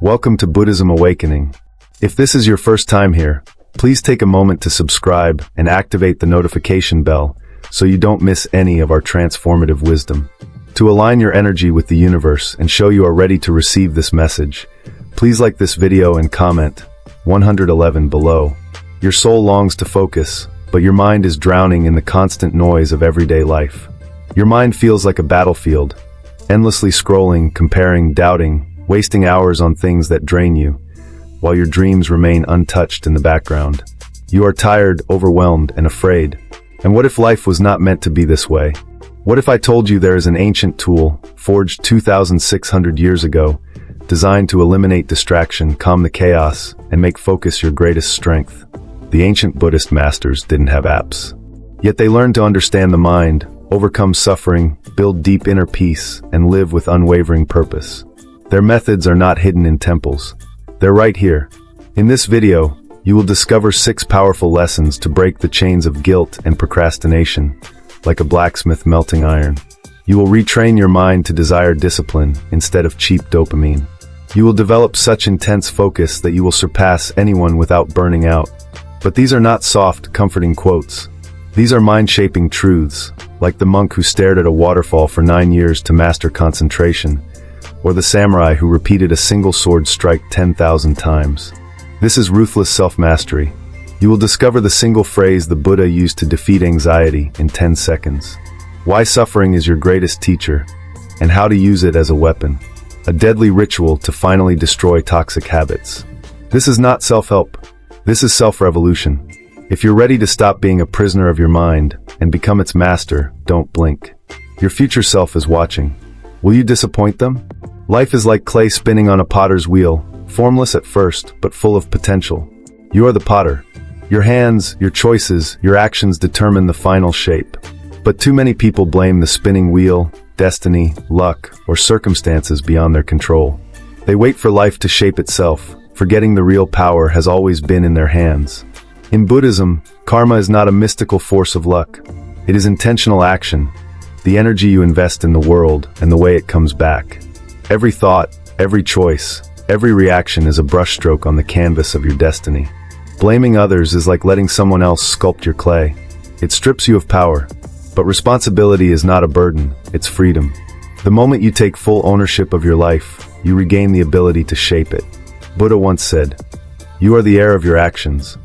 Welcome to Buddhism Awakening. If this is your first time here, please take a moment to subscribe and activate the notification bell so you don't miss any of our transformative wisdom. To align your energy with the universe and show you are ready to receive this message, please like this video and comment 111 below. Your soul longs to focus, but your mind is drowning in the constant noise of everyday life. Your mind feels like a battlefield, endlessly scrolling, comparing, doubting, wasting hours on things that drain you, while your dreams remain untouched in the background. You are tired, overwhelmed, and afraid. And what if life was not meant to be this way? What if I told you there is an ancient tool, forged 2,600 years ago, designed to eliminate distraction, calm the chaos, and make focus your greatest strength? The ancient Buddhist masters didn't have apps. Yet they learned to understand the mind, overcome suffering, build deep inner peace, and live with unwavering purpose. Their methods are not hidden in temples. They're right here. In this video, you will discover 6 powerful lessons to break the chains of guilt and procrastination, like a blacksmith melting iron. You will retrain your mind to desire discipline instead of cheap dopamine. You will develop such intense focus that you will surpass anyone without burning out. But these are not soft, comforting quotes. These are mind-shaping truths, like the monk who stared at a waterfall for 9 years to master concentration, or the samurai who repeated a single sword strike 10,000 times. This is ruthless self-mastery. You will discover the single phrase the Buddha used to defeat anxiety in 10 seconds. Why suffering is your greatest teacher, and how to use it as a weapon. A deadly ritual to finally destroy toxic habits. This is not self-help. This is self-revolution. If you're ready to stop being a prisoner of your mind and become its master, don't blink. Your future self is watching. Will you disappoint them? Life is like clay spinning on a potter's wheel, formless at first, but full of potential. You are the potter. Your hands, your choices, your actions determine the final shape. But too many people blame the spinning wheel, destiny, luck, or circumstances beyond their control. They wait for life to shape itself, forgetting the real power has always been in their hands. In Buddhism, karma is not a mystical force of luck. It is intentional action, the energy you invest in the world and the way it comes back. Every thought, every choice, every reaction is a brushstroke on the canvas of your destiny. Blaming others is like letting someone else sculpt your clay. It strips you of power. But responsibility is not a burden, it's freedom. The moment you take full ownership of your life, you regain the ability to shape it. Buddha once said, "You are the heir of your actions.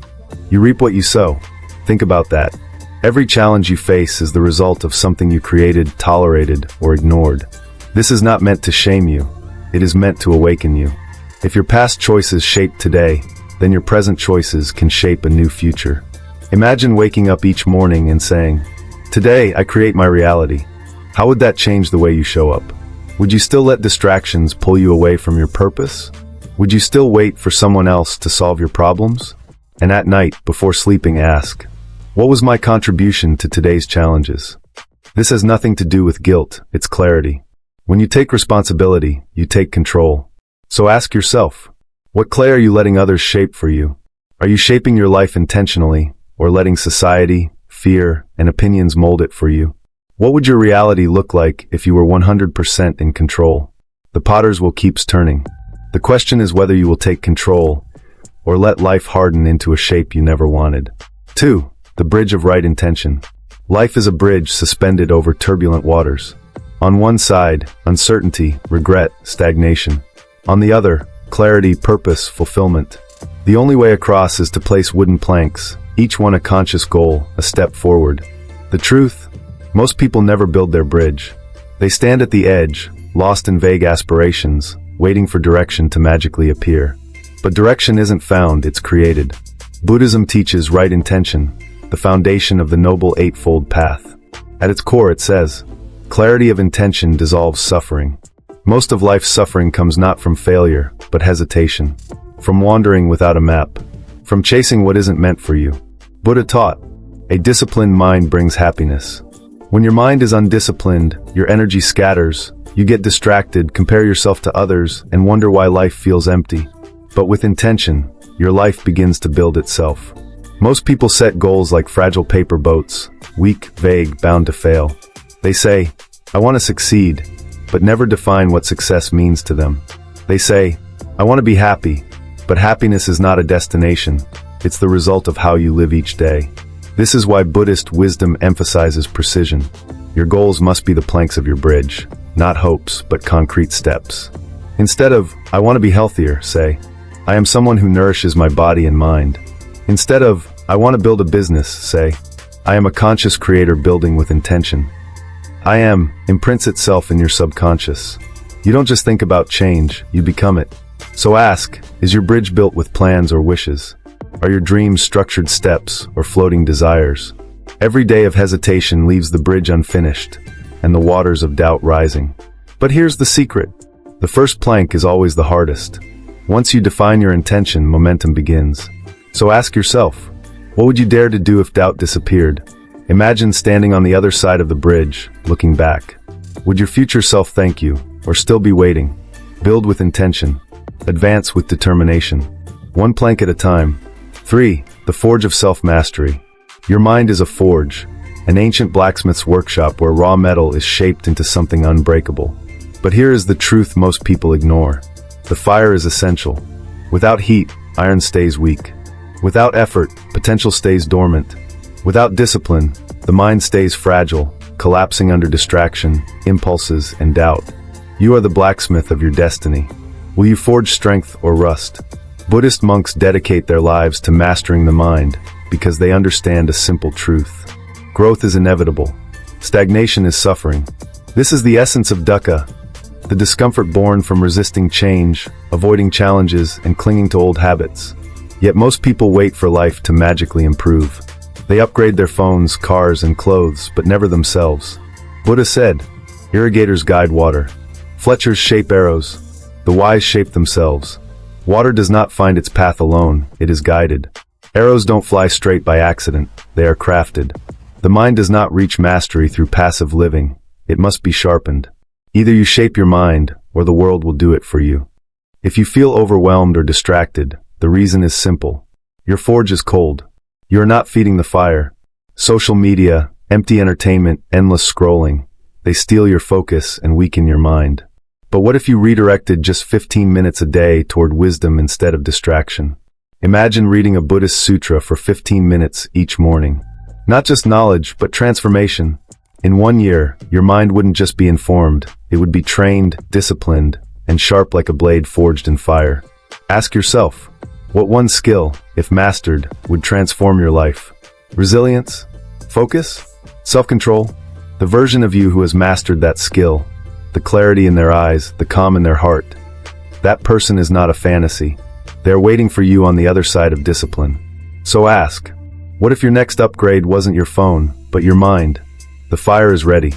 You reap what you sow." Think about that. Every challenge you face is the result of something you created, tolerated, or ignored. This is not meant to shame you. It is meant to awaken you. If your past choices shape today, then your present choices can shape a new future. Imagine waking up each morning and saying, "Today, I create my reality." How would that change the way you show up? Would you still let distractions pull you away from your purpose? Would you still wait for someone else to solve your problems? And at night, before sleeping, ask, what was my contribution to today's challenges? This has nothing to do with guilt, it's clarity. When you take responsibility, you take control. So ask yourself, what clay are you letting others shape for you? Are you shaping your life intentionally, or letting society, fear, and opinions mold it for you? What would your reality look like if you were 100% in control? The potter's wheel keeps turning. The question is whether you will take control, or let life harden into a shape you never wanted. 2. The bridge of right intention. Life is a bridge suspended over turbulent waters. On one side, uncertainty, regret, stagnation. On the other, clarity, purpose, fulfillment. The only way across is to place wooden planks, each one a conscious goal, a step forward. The truth? Most people never build their bridge. They stand at the edge, lost in vague aspirations, waiting for direction to magically appear. But direction isn't found, it's created. Buddhism teaches right intention, the foundation of the Noble Eightfold Path. At its core it says, clarity of intention dissolves suffering. Most of life's suffering comes not from failure, but hesitation. From wandering without a map. From chasing what isn't meant for you. Buddha taught, a disciplined mind brings happiness. When your mind is undisciplined, your energy scatters, you get distracted, compare yourself to others, and wonder why life feels empty. But with intention, your life begins to build itself. Most people set goals like fragile paper boats, weak, vague, bound to fail. They say, I want to succeed, but never define what success means to them. They say, I want to be happy, but happiness is not a destination. It's the result of how you live each day. This is why Buddhist wisdom emphasizes precision. Your goals must be the planks of your bridge, not hopes, but concrete steps. Instead of, I want to be healthier, say, I am someone who nourishes my body and mind. Instead of, I want to build a business, say, I am a conscious creator building with intention. I am imprints itself in your subconscious. You don't just think about change, you become it. So ask, is your bridge built with plans or wishes? Are your dreams structured steps or floating desires? Every day of hesitation leaves the bridge unfinished, and the waters of doubt rising. But here's the secret. The first plank is always the hardest. Once you define your intention, momentum begins. So ask yourself, what would you dare to do if doubt disappeared? Imagine standing on the other side of the bridge, looking back. Would your future self thank you, or still be waiting? Build with intention. Advance with determination. One plank at a time. 3. The forge of self-mastery. Your mind is a forge, an ancient blacksmith's workshop where raw metal is shaped into something unbreakable. But here is the truth most people ignore. The fire is essential. Without heat, iron stays weak. Without effort, potential stays dormant. Without discipline, the mind stays fragile, collapsing under distraction, impulses, and doubt. You are the blacksmith of your destiny. Will you forge strength or rust? Buddhist monks dedicate their lives to mastering the mind because they understand a simple truth. Growth is inevitable. Stagnation is suffering. This is the essence of dukkha, the discomfort born from resisting change, avoiding challenges, and clinging to old habits. Yet most people wait for life to magically improve. They upgrade their phones, cars, and clothes, but never themselves. Buddha said, irrigators guide water. Fletchers shape arrows. The wise shape themselves. Water does not find its path alone, it is guided. Arrows don't fly straight by accident, they are crafted. The mind does not reach mastery through passive living, it must be sharpened. Either you shape your mind, or the world will do it for you. If you feel overwhelmed or distracted, the reason is simple. Your forge is cold. You are not feeding the fire. Social media, empty entertainment, endless scrolling, they steal your focus and weaken your mind. But what if you redirected just 15 minutes a day toward wisdom instead of distraction? Imagine reading a Buddhist sutra for 15 minutes each morning. Not just knowledge, but transformation. In 1 year, your mind wouldn't just be informed, it would be trained, disciplined, and sharp like a blade forged in fire. Ask yourself, what one skill, if mastered, would transform your life? Resilience? Focus? Self-control? The version of you who has mastered that skill, the clarity in their eyes, the calm in their heart. That person is not a fantasy. They are waiting for you on the other side of discipline. So ask, what if your next upgrade wasn't your phone, but your mind? The fire is ready.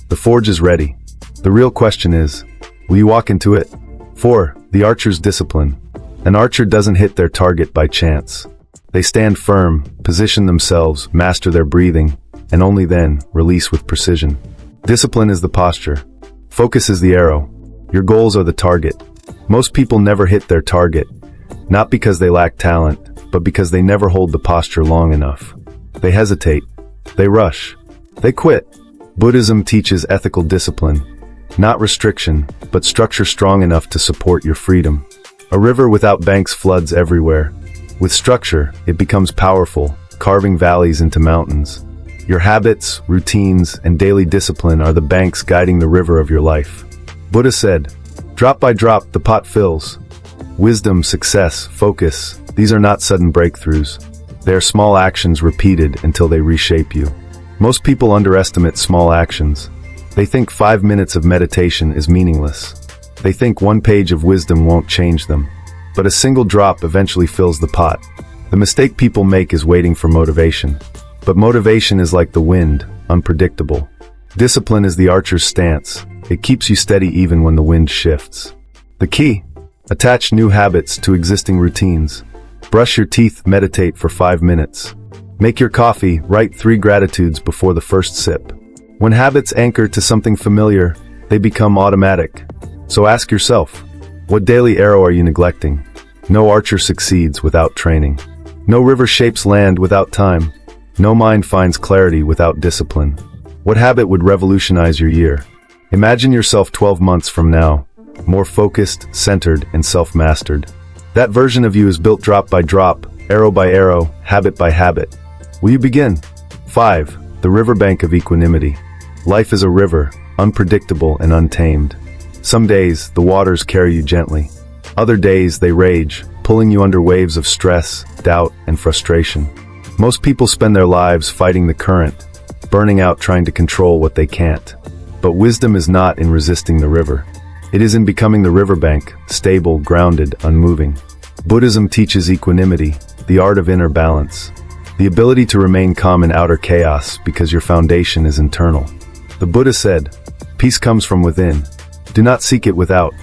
The forge is ready. The real question is, will you walk into it? 4. The archer's discipline. An archer doesn't hit their target by chance. They stand firm, position themselves, master their breathing, and only then release with precision. Discipline is the posture. Focus is the arrow. Your goals are the target. Most people never hit their target, not because they lack talent, but because they never hold the posture long enough. They hesitate. They rush. They quit. Buddhism teaches ethical discipline, not restriction, but structure strong enough to support your freedom. A river without banks floods everywhere. With structure, it becomes powerful, carving valleys into mountains. Your habits, routines, and daily discipline are the banks guiding the river of your life. Buddha said, drop by drop, the pot fills. Wisdom, success, focus, these are not sudden breakthroughs. They are small actions repeated until they reshape you. Most people underestimate small actions. They think 5 minutes of meditation is meaningless. They think 1 page of wisdom won't change them. But a single drop eventually fills the pot. The mistake people make is waiting for motivation. But motivation is like the wind, unpredictable. Discipline is the archer's stance. It keeps you steady even when the wind shifts. The key: attach new habits to existing routines. Brush your teeth, meditate for 5 minutes. Make your coffee, write 3 gratitudes before the first sip. When habits anchor to something familiar, they become automatic. So ask yourself, what daily arrow are you neglecting? No archer succeeds without training. No river shapes land without time. No mind finds clarity without discipline. What habit would revolutionize your year? Imagine yourself 12 months from now, more focused, centered, and self-mastered. That version of you is built drop by drop, arrow by arrow, habit by habit. Will you begin? 5. The riverbank of equanimity. Life is a river, unpredictable and untamed. Some days, the waters carry you gently. Other days, they rage, pulling you under waves of stress, doubt, and frustration. Most people spend their lives fighting the current, burning out trying to control what they can't. But wisdom is not in resisting the river. It is in becoming the riverbank, stable, grounded, unmoving. Buddhism teaches equanimity, the art of inner balance. The ability to remain calm in outer chaos because your foundation is internal. The Buddha said, "Peace comes from within. Do not seek it without."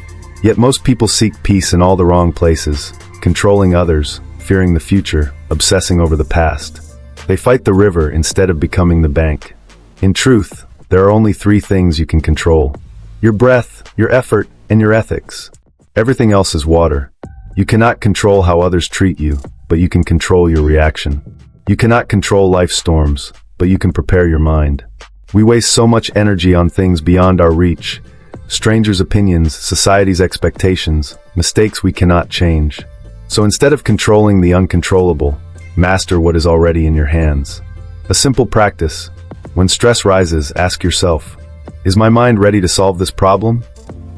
Yet most people seek peace in all the wrong places, controlling others, fearing the future, obsessing over the past. They fight the river instead of becoming the bank. In truth, there are only 3 things you can control: your breath, your effort, and your ethics. Everything else is water. You cannot control how others treat you, but you can control your reaction. You cannot control life's storms, but you can prepare your mind. We waste so much energy on things beyond our reach: strangers' opinions, society's expectations, mistakes we cannot change. So instead of controlling the uncontrollable, master what is already in your hands. A simple practice: when stress rises, ask yourself, is my mind ready to solve this problem?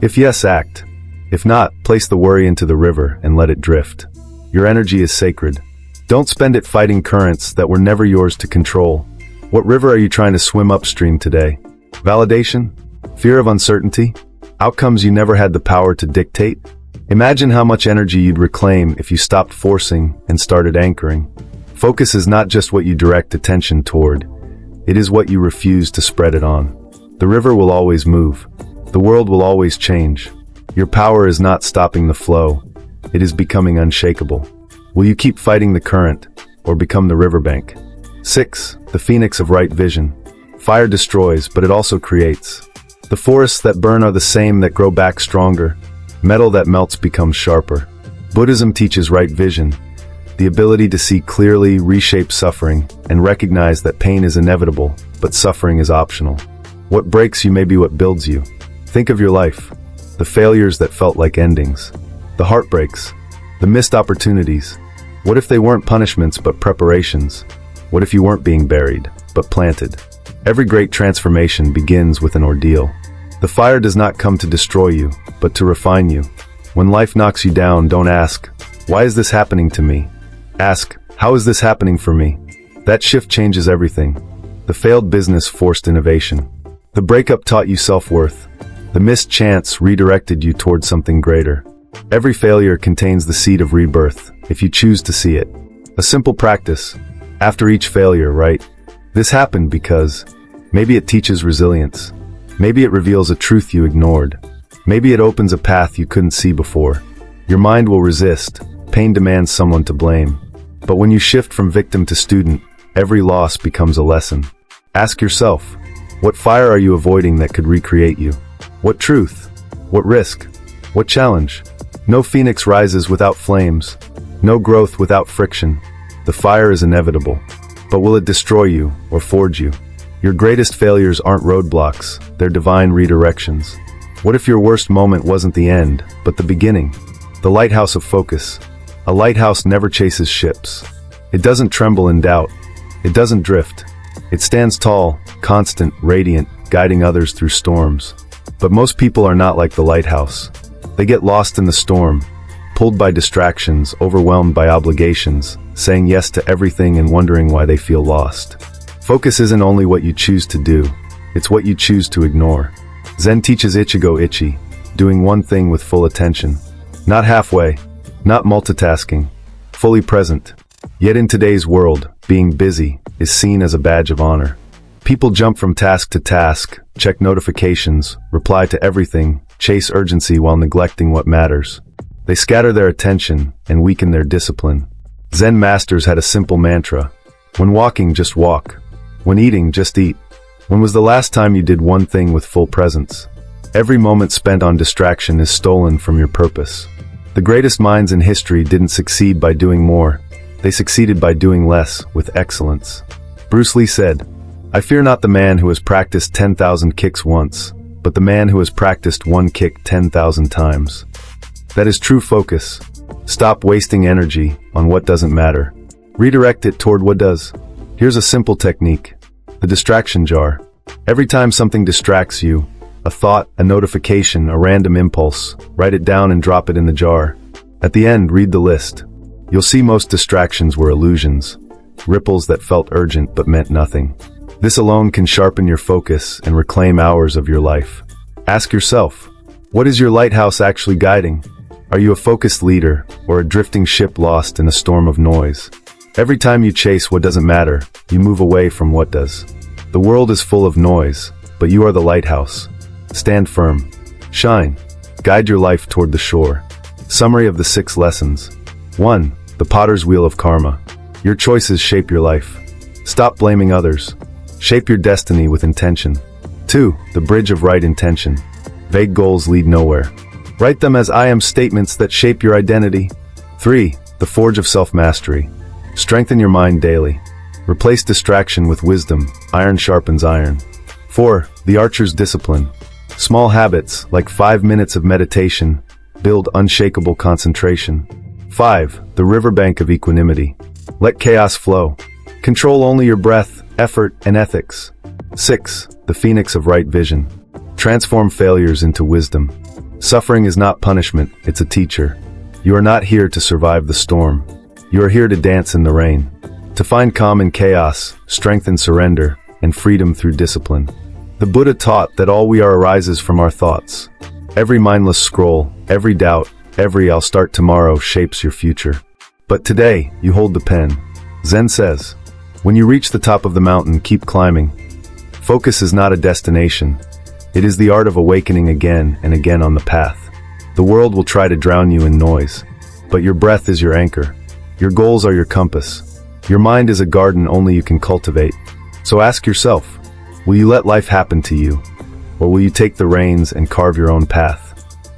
If yes, act. If not, place the worry into the river and let it drift. Your energy is sacred. Don't spend it fighting currents that were never yours to control. What river are you trying to swim upstream today? Validation? Fear of uncertainty? Outcomes you never had the power to dictate? Imagine how much energy you'd reclaim if you stopped forcing and started anchoring. Focus is not just what you direct attention toward. It is what you refuse to spread it on. The river will always move. The world will always change. Your power is not stopping the flow. It is becoming unshakable. Will you keep fighting the current or become the riverbank? 6. The phoenix of right vision. Fire destroys, but it also creates. The forests that burn are the same that grow back stronger. Metal that melts becomes sharper. Buddhism teaches right vision, the ability to see clearly, reshape suffering, and recognize that pain is inevitable, but suffering is optional. What breaks you may be what builds you. Think of your life. The failures that felt like endings. The heartbreaks. The missed opportunities. What if they weren't punishments but preparations? What if you weren't being buried, but planted? Every great transformation begins with an ordeal. The fire does not come to destroy you, but to refine you. When life knocks you down, don't ask, "Why is this happening to me?" Ask, "How is this happening for me?" That shift changes everything. The failed business forced innovation. The breakup taught you self-worth. The missed chance redirected you toward something greater. Every failure contains the seed of rebirth, if you choose to see it. A simple practice. After each failure, write, "This happened because..." Maybe it teaches resilience. Maybe it reveals a truth you ignored. Maybe it opens a path you couldn't see before. Your mind will resist. Pain demands someone to blame. But when you shift from victim to student, every loss becomes a lesson. Ask yourself, what fire are you avoiding that could recreate you? What truth? What risk? What challenge? No phoenix rises without flames. No growth without friction. The fire is inevitable. But will it destroy you or forge you? Your greatest failures aren't roadblocks, they're divine redirections. What if your worst moment wasn't the end, but the beginning? The lighthouse of focus. A lighthouse never chases ships. It doesn't tremble in doubt. It doesn't drift. It stands tall, constant, radiant, guiding others through storms. But most people are not like the lighthouse. They get lost in the storm, pulled by distractions, overwhelmed by obligations, saying yes to everything and wondering why they feel lost. Focus isn't only what you choose to do, it's what you choose to ignore. Zen teaches Ichigo Ichi, doing one thing with full attention. Not halfway, not multitasking, fully present. Yet in today's world, being busy is seen as a badge of honor. People jump from task to task, check notifications, reply to everything, chase urgency while neglecting what matters. They scatter their attention and weaken their discipline. Zen masters had a simple mantra: when walking, just walk. When eating, just eat. When was the last time you did one thing with full presence? Every moment spent on distraction is stolen from your purpose. The greatest minds in history didn't succeed by doing more. They succeeded by doing less, with excellence. Bruce Lee said, "I fear not the man who has practiced 10,000 kicks once, but the man who has practiced one kick 10,000 times. That is true focus. Stop wasting energy on what doesn't matter. Redirect it toward what does. Here's a simple technique. The distraction jar. Every time something distracts you, a thought, a notification, a random impulse, write it down and drop it in the jar. At the end, read the list. You'll see most distractions were illusions, ripples that felt urgent but meant nothing. This alone can sharpen your focus and reclaim hours of your life. Ask yourself, what is your lighthouse actually guiding? Are you a focused leader or a drifting ship lost in a storm of noise? Every time you chase what doesn't matter, you move away from what does. The world is full of noise, but you are the lighthouse. Stand firm. Shine. Guide your life toward the shore. Summary of the 6 lessons. 1. The potter's wheel of karma. Your choices shape your life. Stop blaming others. Shape your destiny with intention. 2. The bridge of right intention. Vague goals lead nowhere. Write them as I am statements that shape your identity. 3. The forge of self-mastery. Strengthen your mind daily. Replace distraction with wisdom. Iron sharpens iron. 4. The archer's discipline. Small habits, like 5 minutes of meditation, build unshakable concentration. 5. The riverbank of equanimity. Let chaos flow. Control only your breath, effort, and ethics. 6. The phoenix of right vision. Transform failures into wisdom. Suffering is not punishment, it's a teacher. You are not here to survive the storm. You are here to dance in the rain. To find calm in chaos, strength in surrender, and freedom through discipline. The Buddha taught that all we are arises from our thoughts. Every mindless scroll, every doubt, every I'll start tomorrow shapes your future. But today, you hold the pen. Zen says, when you reach the top of the mountain, keep climbing. Focus is not a destination. It is the art of awakening again and again on the path. The world will try to drown you in noise, but your breath is your anchor. Your goals are your compass. Your mind is a garden only you can cultivate. So ask yourself, will you let life happen to you? Or will you take the reins and carve your own path?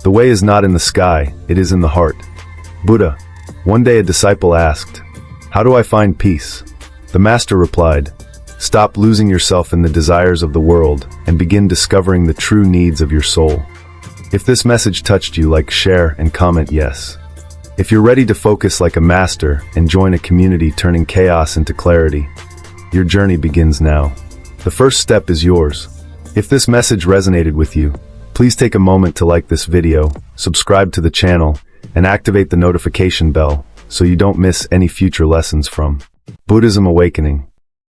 The way is not in the sky, it is in the heart. Buddha. One day a disciple asked, how do I find peace? The master replied, stop losing yourself in the desires of the world and begin discovering the true needs of your soul. If this message touched you, like, share, and comment yes. If you're ready to focus like a master and join a community turning chaos into clarity, your journey begins now. The first step is yours. If this message resonated with you, please take a moment to like this video, subscribe to the channel, and activate the notification bell so you don't miss any future lessons from Buddhism Awakening.